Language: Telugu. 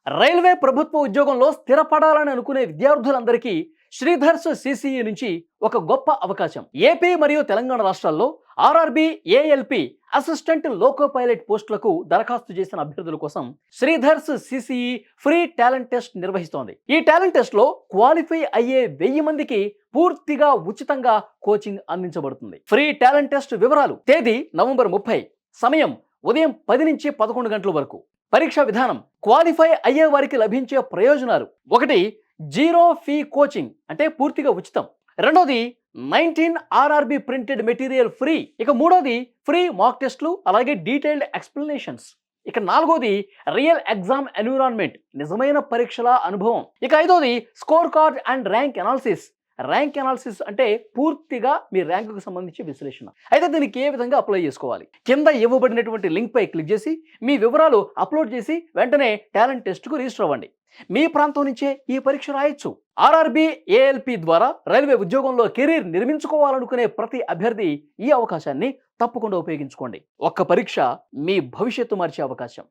రైల్వే ప్రభుత్వ ఉద్యోగంలో స్థిరపడాలని అనుకునే విద్యార్థులందరికీ శ్రీధర్స్ సిసిఈ నుంచి ఒక గొప్ప అవకాశం. ఏపీ మరియు తెలంగాణ రాష్ట్రాల్లో RRB, ALP assistant loco pilot పోస్టులకు దరఖాస్తు చేసిన అభ్యర్థుల కోసం Sridhar's CCE free talent test నిర్వహిస్తోంది. ఈ టాలెంట్ టెస్ట్ లో క్వాలిఫై అయ్యే 1000 మందికి పూర్తిగా ఉచితంగా కోచింగ్ అందించబడుతుంది. ఫ్రీ టాలెంట్ టెస్ట్ వివరాలు: తేదీ నవంబర్ 30, సమయం ఉదయం 10 నుంచి 11 గంటల వరకు. పరీక్ష విధానం: క్వాలిఫై అయ్యే వారికి లభించే ప్రయోజనాలు: 1, జీరో ఫీ కోచింగ్ అంటే పూర్తిగా ఉచితం. 2, 19 ఆర్ఆర్బి ప్రింటెడ్ మెటీరియల్ ఫ్రీ. ఇక 3, ఫ్రీ మాక్ టెస్ట్లు అలాగే డీటెయిల్డ్ ఎక్స్ప్లెనేషన్స్. ఇక 4, రియల్ ఎగ్జామ్ ఎన్విరాన్మెంట్, నిజమైన పరీక్షల అనుభవం. ఇక 5, score card and rank analysis. Rank analysis అంటే పూర్తిగా మీ ర్యాంకుకు సంబంధించి విశ్లేషణ. అయితే దీనికి ఏ విధంగా అప్లై చేసుకోవాలి? కింద ఇవ్వబడినటువంటి లింక్ పై క్లిక్ చేసి మీ వివరాలు అప్లోడ్ చేసి వెంటనే టాలెంట్ టెస్ట్కు రిజిస్టర్ అవ్వండి. మీ ప్రాంతం నుంచే ఈ పరీక్ష రాయొచ్చు. ఆర్ఆర్బి, ఏఎల్పి ద్వారా రైల్వే ఉద్యోగంలో కెరీర్ నిర్మించుకోవాలనుకునే ప్రతి అభ్యర్థి ఈ అవకాశాన్ని తప్పకుండా ఉపయోగించుకోండి. ఒక్క పరీక్ష మీ భవిష్యత్తు మార్చే అవకాశం.